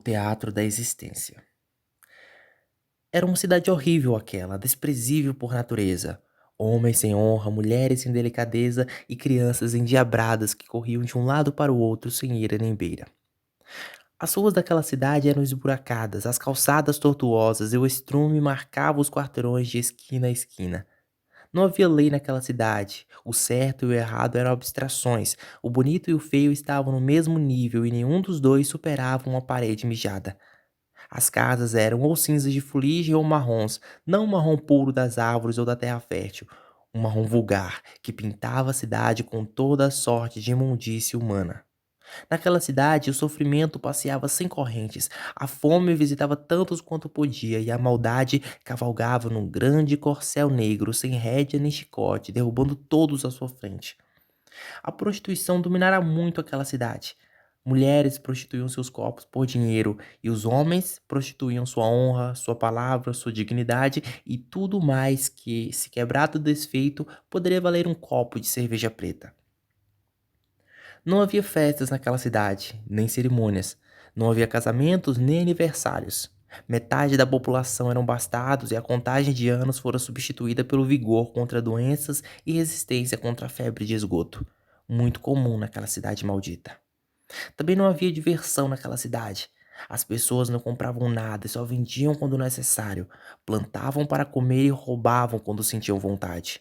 Teatro da Existência. Era uma cidade horrível aquela, desprezível por natureza. Homens sem honra, mulheres sem delicadeza e crianças endiabradas que corriam de um lado para o outro sem ira nem beira. As ruas daquela cidade eram esburacadas, as calçadas tortuosas e o estrume marcava os quarteirões de esquina a esquina. Não havia lei naquela cidade. O certo e o errado eram abstrações. O bonito e o feio estavam no mesmo nível e nenhum dos dois superava uma parede mijada. As casas eram ou cinzas de fuligem ou marrons, não o marrom puro das árvores ou da terra fértil, um marrom vulgar que pintava a cidade com toda a sorte de imundície humana. Naquela cidade, o sofrimento passeava sem correntes, a fome visitava tantos quanto podia e a maldade cavalgava num grande corcel negro sem rédea nem chicote, derrubando todos à sua frente. A prostituição dominara muito aquela cidade. Mulheres prostituíam seus corpos por dinheiro e os homens prostituíam sua honra, sua palavra, sua dignidade e tudo mais que, se quebrado ou desfeito, poderia valer um copo de cerveja preta. Não havia festas naquela cidade, nem cerimônias. Não havia casamentos nem aniversários. Metade da população eram bastardos e a contagem de anos fora substituída pelo vigor contra doenças e resistência contra a febre de esgoto, muito comum naquela cidade maldita. Também não havia diversão naquela cidade. As pessoas não compravam nada e só vendiam quando necessário, plantavam para comer e roubavam quando sentiam vontade.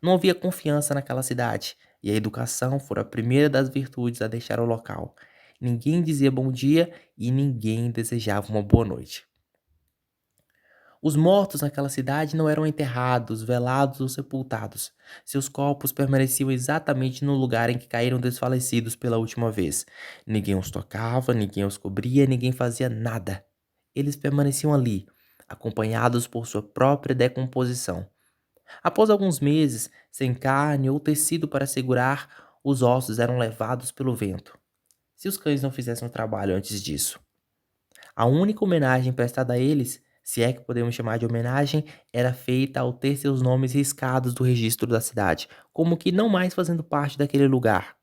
Não havia confiança naquela cidade, e a educação fora a primeira das virtudes a deixar o local. Ninguém dizia bom dia e ninguém desejava uma boa noite. Os mortos naquela cidade não eram enterrados, velados ou sepultados. Seus corpos permaneciam exatamente no lugar em que caíram desfalecidos pela última vez. Ninguém os tocava, ninguém os cobria, ninguém fazia nada. Eles permaneciam ali, acompanhados por sua própria decomposição. Após alguns meses, sem carne ou tecido para segurar, os ossos eram levados pelo vento. Se os cães não fizessem o trabalho antes disso. A única homenagem prestada a eles, se é que podemos chamar de homenagem, era feita ao ter seus nomes riscados do registro da cidade, como que não mais fazendo parte daquele lugar.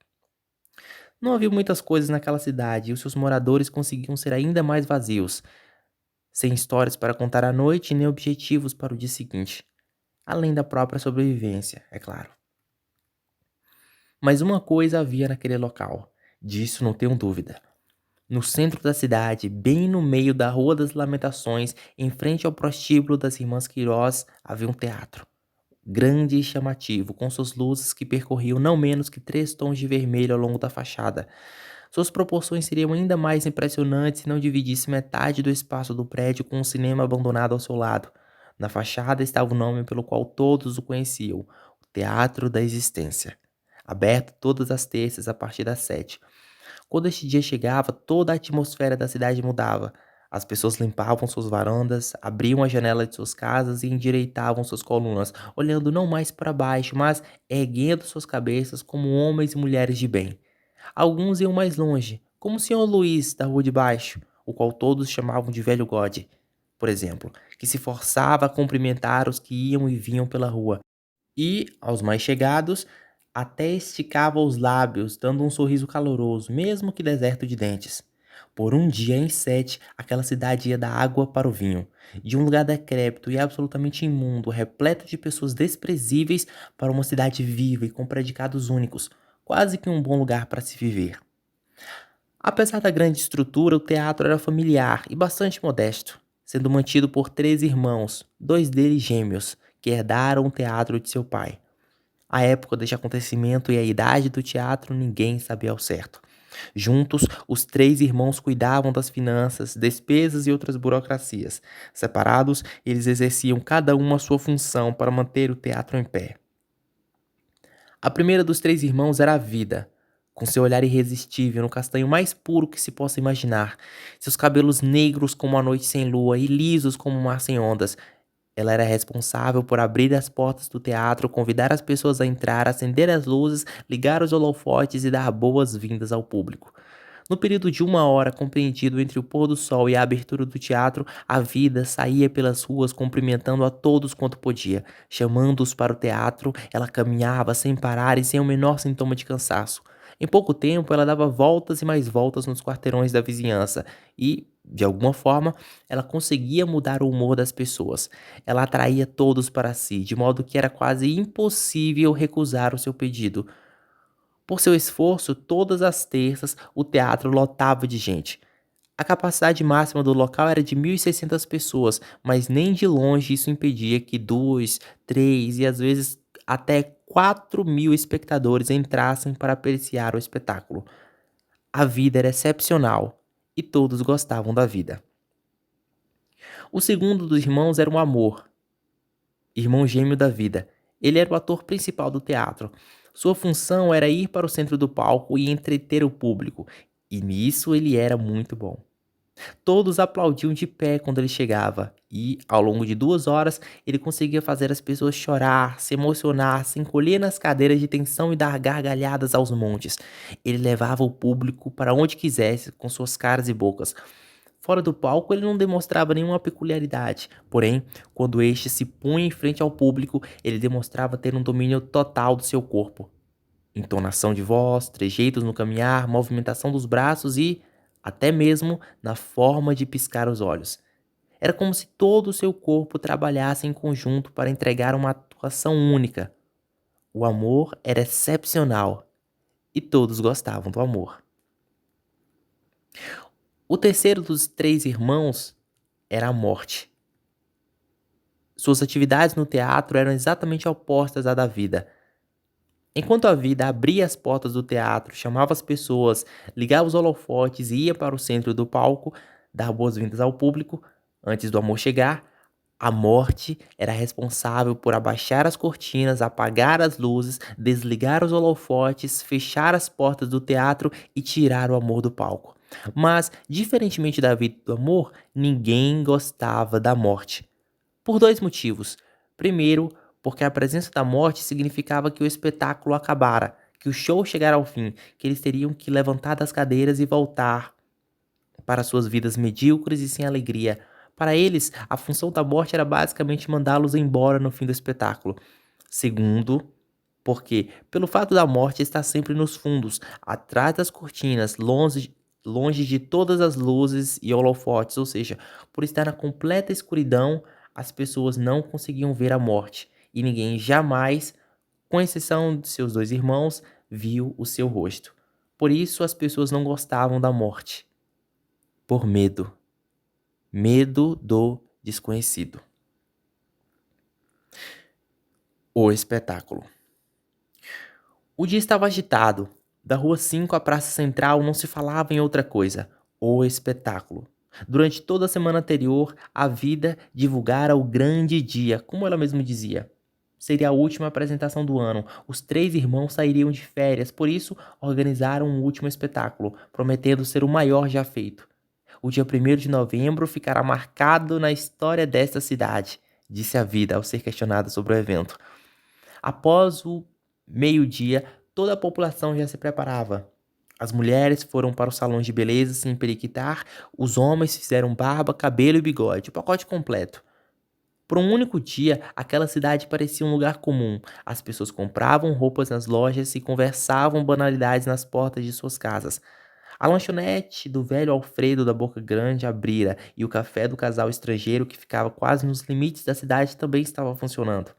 Não havia muitas coisas naquela cidade e os seus moradores conseguiam ser ainda mais vazios, sem histórias para contar à noite nem objetivos para o dia seguinte, além da própria sobrevivência, é claro. Mas uma coisa havia naquele local, disso não tenho dúvida. No centro da cidade, bem no meio da Rua das Lamentações, em frente ao prostíbulo das Irmãs Queiroz, havia um teatro. Grande e chamativo, com suas luzes que percorriam não menos que 3 tons de vermelho ao longo da fachada. Suas proporções seriam ainda mais impressionantes se não dividisse metade do espaço do prédio com um cinema abandonado ao seu lado. Na fachada estava o nome pelo qual todos o conheciam, o Teatro da Existência. Aberto todas as terças a partir das 7. Quando este dia chegava, toda a atmosfera da cidade mudava. As pessoas limpavam suas varandas, abriam a janela de suas casas e endireitavam suas colunas, olhando não mais para baixo, mas erguendo suas cabeças como homens e mulheres de bem. Alguns iam mais longe, como o senhor Luiz da Rua de Baixo, o qual todos chamavam de Velho God, por exemplo, que se forçava a cumprimentar os que iam e vinham pela rua, e, aos mais chegados, até esticava os lábios, dando um sorriso caloroso, mesmo que deserto de dentes. Por um dia em 7, aquela cidade ia da água para o vinho, de um lugar decrépito e absolutamente imundo, repleto de pessoas desprezíveis, para uma cidade viva e com predicados únicos, quase que um bom lugar para se viver. Apesar da grande estrutura, o teatro era familiar e bastante modesto, sendo mantido por 3 irmãos, 2 deles gêmeos, que herdaram o teatro de seu pai. A época deste acontecimento e a idade do teatro ninguém sabia ao certo. Juntos, os 3 irmãos cuidavam das finanças, despesas e outras burocracias. Separados, eles exerciam cada um a sua função para manter o teatro em pé. A primeira dos 3 irmãos era a vida, com seu olhar irresistível no castanho mais puro que se possa imaginar, seus cabelos negros como a noite sem lua e lisos como o mar sem ondas. Ela era responsável por abrir as portas do teatro, convidar as pessoas a entrar, acender as luzes, ligar os holofotes e dar boas-vindas ao público. No período de 1 hora compreendido entre o pôr do sol e a abertura do teatro, a vida saía pelas ruas cumprimentando a todos quanto podia. Chamando-os para o teatro, ela caminhava sem parar e sem o menor sintoma de cansaço. Em pouco tempo, ela dava voltas e mais voltas nos quarteirões da vizinhança e, de alguma forma, ela conseguia mudar o humor das pessoas. Ela atraía todos para si, de modo que era quase impossível recusar o seu pedido. Por seu esforço, todas as terças o teatro lotava de gente. A capacidade máxima do local era de 1.600 pessoas, mas nem de longe isso impedia que 2, 3 e às vezes até 4.000 espectadores entrassem para apreciar o espetáculo. A vida era excepcional e todos gostavam da vida. O segundo dos irmãos era o Amor, irmão gêmeo da vida. Ele era o ator principal do teatro. Sua função era ir para o centro do palco e entreter o público, e nisso ele era muito bom. Todos aplaudiam de pé quando ele chegava, e, ao longo de 2 horas, ele conseguia fazer as pessoas chorar, se emocionar, se encolher nas cadeiras de tensão e dar gargalhadas aos montes. Ele levava o público para onde quisesse, com suas caras e bocas. Fora do palco, ele não demonstrava nenhuma peculiaridade, porém, quando este se punha em frente ao público, ele demonstrava ter um domínio total do seu corpo. Entonação de voz, trejeitos no caminhar, movimentação dos braços e, até mesmo, na forma de piscar os olhos. Era como se todo o seu corpo trabalhasse em conjunto para entregar uma atuação única. O amor era excepcional e todos gostavam do amor. O terceiro dos três irmãos era a morte. Suas atividades no teatro eram exatamente opostas à da vida. Enquanto a vida abria as portas do teatro, chamava as pessoas, ligava os holofotes e ia para o centro do palco dar boas-vindas ao público, antes do amor chegar, a morte era responsável por abaixar as cortinas, apagar as luzes, desligar os holofotes, fechar as portas do teatro e tirar o amor do palco. Mas, diferentemente da vida e do amor, ninguém gostava da morte. Por dois motivos. Primeiro, porque a presença da morte significava que o espetáculo acabara, que o show chegara ao fim, que eles teriam que levantar das cadeiras e voltar para suas vidas medíocres e sem alegria. Para eles, a função da morte era basicamente mandá-los embora no fim do espetáculo. Segundo, porque, pelo fato da morte estar sempre nos fundos, atrás das cortinas, longe de todas as luzes e holofotes, ou seja, por estar na completa escuridão, as pessoas não conseguiam ver a morte, e ninguém jamais, com exceção de seus dois irmãos, viu o seu rosto. Por isso as pessoas não gostavam da morte. Por medo. Medo do desconhecido. O espetáculo. O dia estava agitado. Da Rua 5 à Praça Central não se falava em outra coisa. O espetáculo. Durante toda a semana anterior, a vida divulgara o grande dia, como ela mesma dizia. Seria a última apresentação do ano. Os três irmãos sairiam de férias, por isso organizaram um último espetáculo, prometendo ser o maior já feito. O dia 1º de novembro ficará marcado na história desta cidade, disse a vida ao ser questionada sobre o evento. Após o meio-dia, toda a população já se preparava. As mulheres foram para os salões de beleza se emperiquitar, os homens fizeram barba, cabelo e bigode, o pacote completo. Por um único dia, aquela cidade parecia um lugar comum. As pessoas compravam roupas nas lojas e conversavam banalidades nas portas de suas casas. A lanchonete do velho Alfredo da Boca Grande abrira e o café do casal estrangeiro que ficava quase nos limites da cidade também estava funcionando.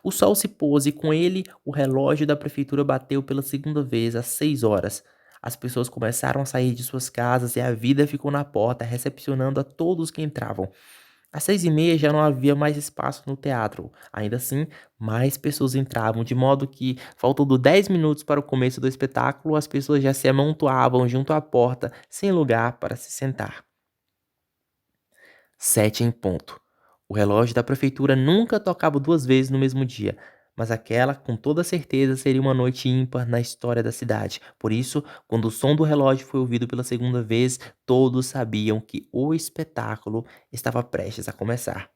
O sol se pôs e com ele o relógio da prefeitura bateu pela segunda vez às 6 horas. As pessoas começaram a sair de suas casas e a vida ficou na porta, recepcionando a todos que entravam. Às 6h30 já não havia mais espaço no teatro. Ainda assim, mais pessoas entravam, de modo que, faltando 10 minutos para o começo do espetáculo, as pessoas já se amontoavam junto à porta, sem lugar para se sentar. 7 em ponto. O relógio da prefeitura nunca tocava 2 vezes no mesmo dia, mas aquela, com toda certeza, seria uma noite ímpar na história da cidade. Por isso, quando o som do relógio foi ouvido pela segunda vez, todos sabiam que o espetáculo estava prestes a começar.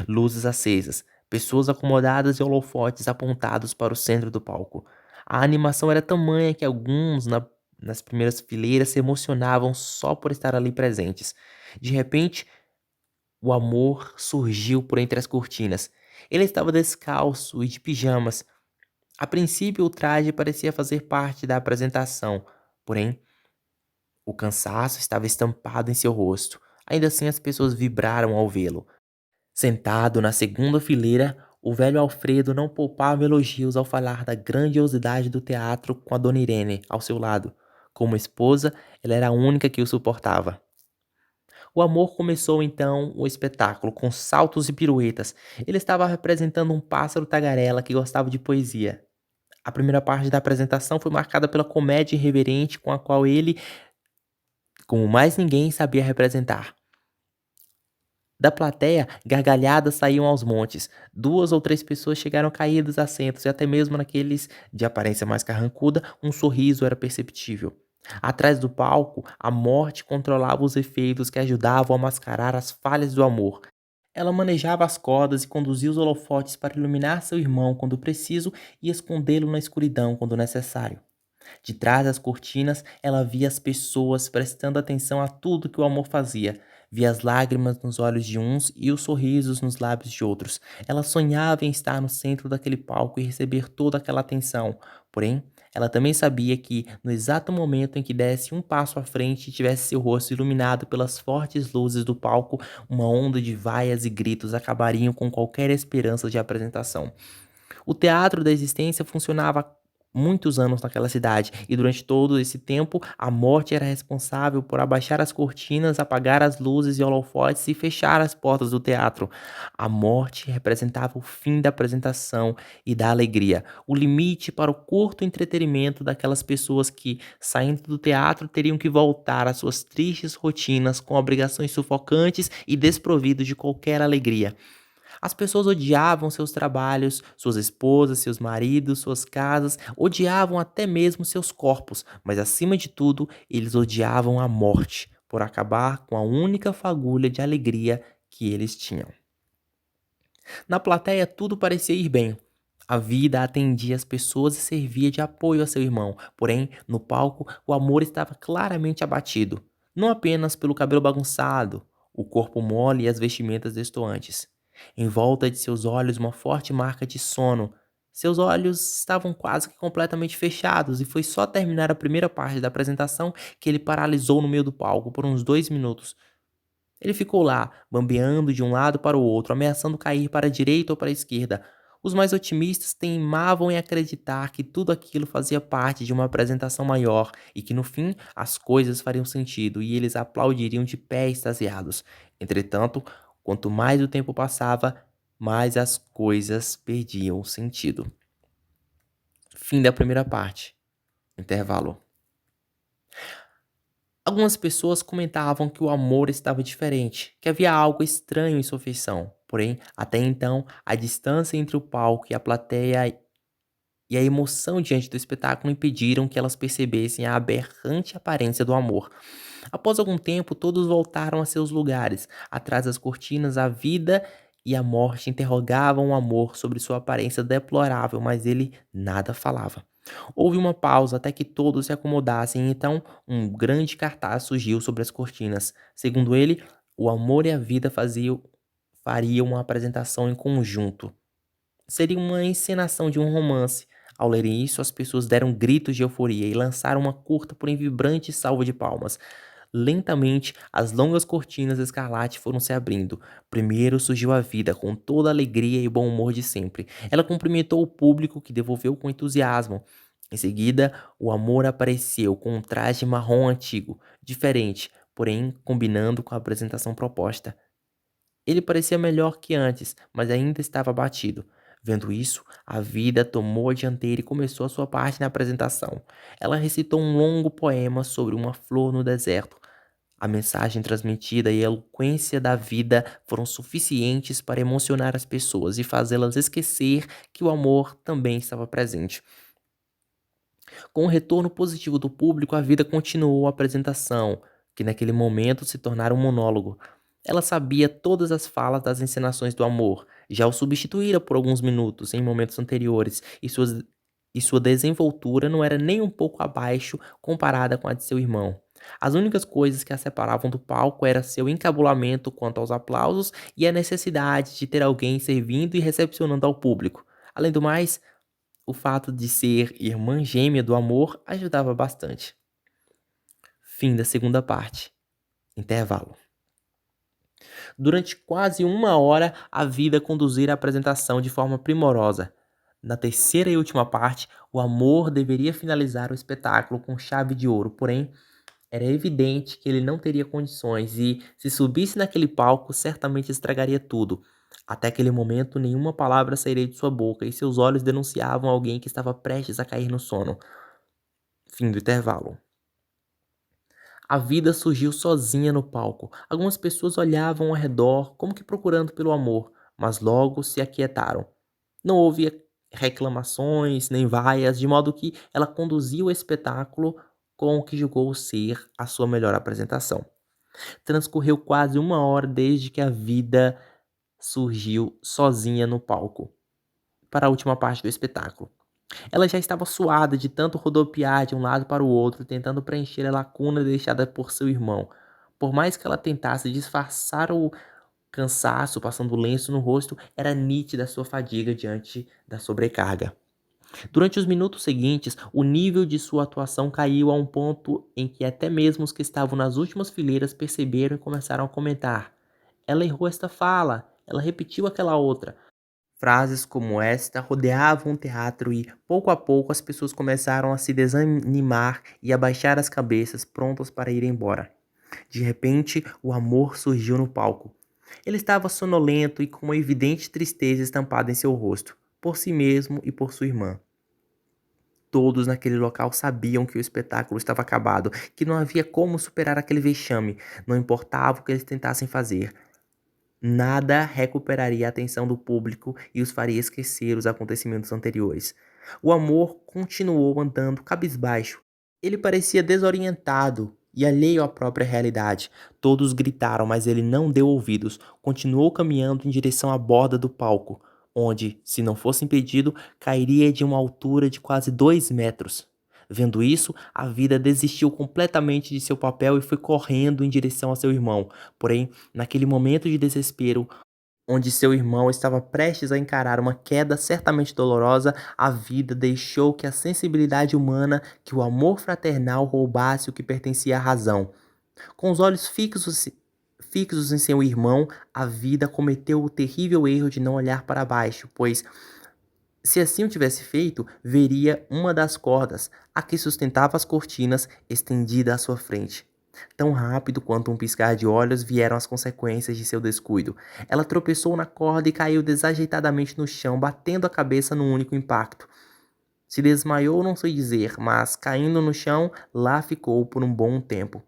Luzes acesas, pessoas acomodadas e holofotes apontados para o centro do palco. A animação era tamanha que alguns nas primeiras fileiras se emocionavam só por estar ali presentes. De repente, o amor surgiu por entre as cortinas. Ele estava descalço e de pijamas. A princípio, o traje parecia fazer parte da apresentação, porém, o cansaço estava estampado em seu rosto. Ainda assim, as pessoas vibraram ao vê-lo. Sentado na segunda fileira, o velho Alfredo não poupava elogios ao falar da grandiosidade do teatro com a dona Irene ao seu lado. Como esposa, ela era a única que o suportava. O amor começou então o espetáculo, com saltos e piruetas. Ele estava representando um pássaro tagarela que gostava de poesia. A primeira parte da apresentação foi marcada pela comédia irreverente com a qual ele, como mais ninguém, sabia representar. Da plateia, gargalhadas saíam aos montes. 2 ou 3 pessoas chegaram a cair dos assentos e até mesmo naqueles de aparência mais carrancuda, um sorriso era perceptível. Atrás do palco, a morte controlava os efeitos que ajudavam a mascarar as falhas do amor. Ela manejava as cordas e conduzia os holofotes para iluminar seu irmão quando preciso e escondê-lo na escuridão quando necessário. De trás das cortinas, ela via as pessoas prestando atenção a tudo que o amor fazia. Via as lágrimas nos olhos de uns e os sorrisos nos lábios de outros. Ela sonhava em estar no centro daquele palco e receber toda aquela atenção. Porém, ela também sabia que, no exato momento em que desse um passo à frente e tivesse seu rosto iluminado pelas fortes luzes do palco, uma onda de vaias e gritos acabariam com qualquer esperança de apresentação. O teatro da existência funcionava há muitos anos naquela cidade, e durante todo esse tempo a morte era responsável por abaixar as cortinas, apagar as luzes e holofotes e fechar as portas do teatro. A morte representava o fim da apresentação e da alegria, o limite para o curto entretenimento daquelas pessoas que, saindo do teatro, teriam que voltar às suas tristes rotinas com obrigações sufocantes e desprovidos de qualquer alegria. As pessoas odiavam seus trabalhos, suas esposas, seus maridos, suas casas, odiavam até mesmo seus corpos, mas acima de tudo, eles odiavam a morte, por acabar com a única fagulha de alegria que eles tinham. Na plateia tudo parecia ir bem. A vida atendia as pessoas e servia de apoio a seu irmão, porém, no palco, o amor estava claramente abatido, não apenas pelo cabelo bagunçado, o corpo mole e as vestimentas destoantes. Em volta de seus olhos uma forte marca de sono. Seus olhos estavam quase que completamente fechados e foi só terminar a primeira parte da apresentação que ele paralisou no meio do palco por uns 2 minutos. Ele ficou lá, bambeando de um lado para o outro, ameaçando cair para a direita ou para a esquerda. Os mais otimistas teimavam em acreditar que tudo aquilo fazia parte de uma apresentação maior e que no fim as coisas fariam sentido e eles aplaudiriam de pé extasiados. Entretanto, quanto mais o tempo passava, mais as coisas perdiam sentido. Fim da primeira parte. Intervalo. Algumas pessoas comentavam que o amor estava diferente, que havia algo estranho em sua feição. Porém, até então, a distância entre o palco e a plateia e a emoção diante do espetáculo impediram que elas percebessem a aberrante aparência do amor. Após algum tempo, todos voltaram a seus lugares. Atrás das cortinas, a vida e a morte interrogavam o amor sobre sua aparência deplorável, mas ele nada falava. Houve uma pausa até que todos se acomodassem, e então um grande cartaz surgiu sobre as cortinas. Segundo ele, o amor e a vida fariam uma apresentação em conjunto. Seria uma encenação de um romance. Ao lerem isso, as pessoas deram gritos de euforia e lançaram uma curta, porém vibrante salva de palmas. Lentamente, as longas cortinas escarlate foram se abrindo. Primeiro surgiu a vida, com toda a alegria e bom humor de sempre. Ela cumprimentou o público, que devolveu com entusiasmo. Em seguida, o amor apareceu com um traje marrom antigo, diferente, porém combinando com a apresentação proposta. Ele parecia melhor que antes, mas ainda estava abatido. Vendo isso, a vida tomou a dianteira e começou a sua parte na apresentação. Ela recitou um longo poema sobre uma flor no deserto. A mensagem transmitida e a eloquência da vida foram suficientes para emocionar as pessoas e fazê-las esquecer que o amor também estava presente. Com o retorno positivo do público, a vida continuou a apresentação, que naquele momento se tornara um monólogo. Ela sabia todas as falas das encenações do amor, já o substituíra por alguns minutos em momentos anteriores, e sua desenvoltura não era nem um pouco abaixo comparada com a de seu irmão. As únicas coisas que a separavam do palco era seu encabulamento quanto aos aplausos e a necessidade de ter alguém servindo e recepcionando ao público. Além do mais, o fato de ser irmã gêmea do amor ajudava bastante. Fim da segunda parte. Intervalo. Durante quase uma hora, a vida conduzira a apresentação de forma primorosa. Na terceira e última parte, o amor deveria finalizar o espetáculo com chave de ouro, porém, era evidente que ele não teria condições e, se subisse naquele palco, certamente estragaria tudo. Até aquele momento, nenhuma palavra sairia de sua boca e seus olhos denunciavam alguém que estava prestes a cair no sono. Fim do intervalo. A vida surgiu sozinha no palco. Algumas pessoas olhavam ao redor, como que procurando pelo amor, mas logo se aquietaram. Não houve reclamações nem vaias, de modo que ela conduziu o espetáculo com o que julgou ser a sua melhor apresentação. Transcorreu quase uma hora desde que a vida surgiu sozinha no palco, para a última parte do espetáculo. Ela já estava suada de tanto rodopiar de um lado para o outro, tentando preencher a lacuna deixada por seu irmão. Por mais que ela tentasse disfarçar o cansaço, passando lenço no rosto, era nítida a sua fadiga diante da sobrecarga. Durante os minutos seguintes, o nível de sua atuação caiu a um ponto em que até mesmo os que estavam nas últimas fileiras perceberam e começaram a comentar. Ela errou esta fala, ela repetiu aquela outra. Frases como esta rodeavam o teatro e, pouco a pouco, as pessoas começaram a se desanimar e a baixar as cabeças, prontas para ir embora. De repente, o amor surgiu no palco. Ele estava sonolento e com uma evidente tristeza estampada em seu rosto, por si mesmo e por sua irmã. Todos naquele local sabiam que o espetáculo estava acabado, que não havia como superar aquele vexame, não importava o que eles tentassem fazer. Nada recuperaria a atenção do público e os faria esquecer os acontecimentos anteriores. O amor continuou andando cabisbaixo. Ele parecia desorientado e alheio à própria realidade. Todos gritaram, mas ele não deu ouvidos. Continuou caminhando em direção à borda do palco, onde, se não fosse impedido, cairia de uma altura de quase 2 metros. Vendo isso, a vida desistiu completamente de seu papel e foi correndo em direção a seu irmão. Porém, naquele momento de desespero, onde seu irmão estava prestes a encarar uma queda certamente dolorosa, a vida deixou que a sensibilidade humana, que o amor fraternal roubasse o que pertencia à razão. Com os olhos fixos em seu irmão, a vida cometeu o terrível erro de não olhar para baixo, pois, se assim o tivesse feito, veria uma das cordas, a que sustentava as cortinas, estendida à sua frente. Tão rápido quanto um piscar de olhos vieram as consequências de seu descuido. Ela tropeçou na corda e caiu desajeitadamente no chão, batendo a cabeça num único impacto. Se desmaiou, não sei dizer, mas caindo no chão, lá ficou por um bom tempo.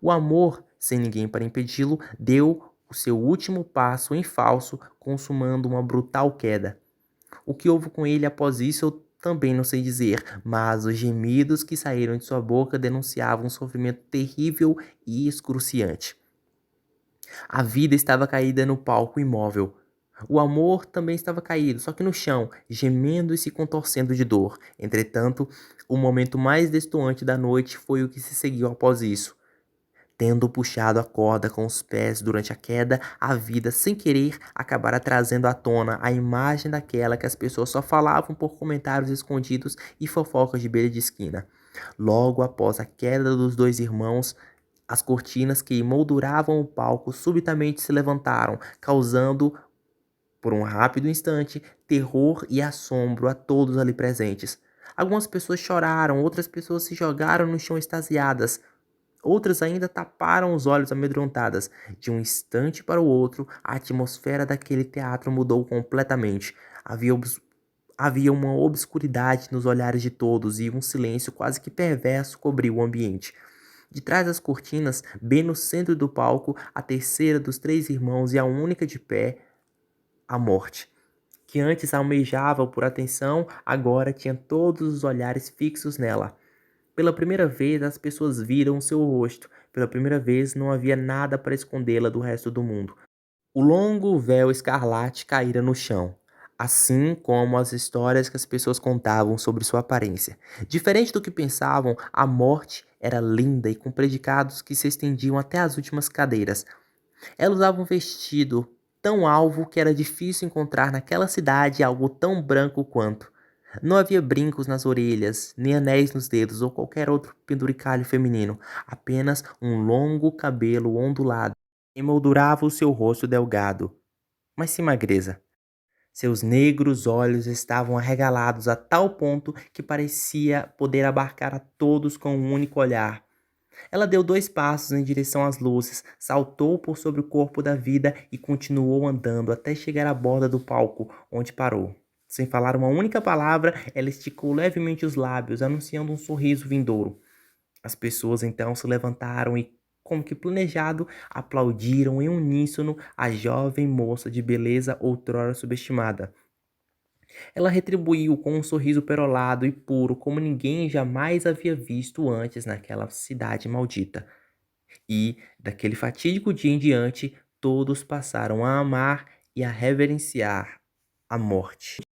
O amor, sem ninguém para impedi-lo, deu o seu último passo em falso, consumando uma brutal queda. O que houve com ele após isso eu também não sei dizer, mas os gemidos que saíram de sua boca denunciavam um sofrimento terrível e excruciante. A vida estava caída no palco imóvel. O amor também estava caído, só que no chão, gemendo e se contorcendo de dor. Entretanto, o momento mais destoante da noite foi o que se seguiu após isso. Tendo puxado a corda com os pés durante a queda, a vida, sem querer, acabara trazendo à tona a imagem daquela que as pessoas só falavam por comentários escondidos e fofocas de beira de esquina. Logo após a queda dos dois irmãos, as cortinas que emolduravam o palco subitamente se levantaram, causando, por um rápido instante, terror e assombro a todos ali presentes. Algumas pessoas choraram, outras pessoas se jogaram no chão extasiadas. Outras ainda taparam os olhos amedrontadas. De um instante para o outro, a atmosfera daquele teatro mudou completamente. Havia uma obscuridade nos olhares de todos e um silêncio quase que perverso cobriu o ambiente. De trás das cortinas, bem no centro do palco, a terceira dos três irmãos e a única de pé, a morte, que antes almejava por atenção, agora tinha todos os olhares fixos nela. Pela primeira vez, as pessoas viram seu rosto. Pela primeira vez, não havia nada para escondê-la do resto do mundo. O longo véu escarlate caíra no chão, assim como as histórias que as pessoas contavam sobre sua aparência. Diferente do que pensavam, a morte era linda e com predicados que se estendiam até as últimas cadeiras. Ela usava um vestido tão alvo que era difícil encontrar naquela cidade algo tão branco quanto. Não havia brincos nas orelhas, nem anéis nos dedos ou qualquer outro penduricalho feminino, apenas um longo cabelo ondulado emoldurava o seu rosto delgado, mas sem magreza. Seus negros olhos estavam arregalados a tal ponto que parecia poder abarcar a todos com um único olhar. Ela deu 2 passos em direção às luzes, saltou por sobre o corpo da vida e continuou andando até chegar à borda do palco, onde parou. Sem falar uma única palavra, ela esticou levemente os lábios, anunciando um sorriso vindouro. As pessoas então se levantaram e, como que planejado, aplaudiram em uníssono a jovem moça de beleza outrora subestimada. Ela retribuiu com um sorriso perolado e puro como ninguém jamais havia visto antes naquela cidade maldita. E, daquele fatídico dia em diante, todos passaram a amar e a reverenciar a morte.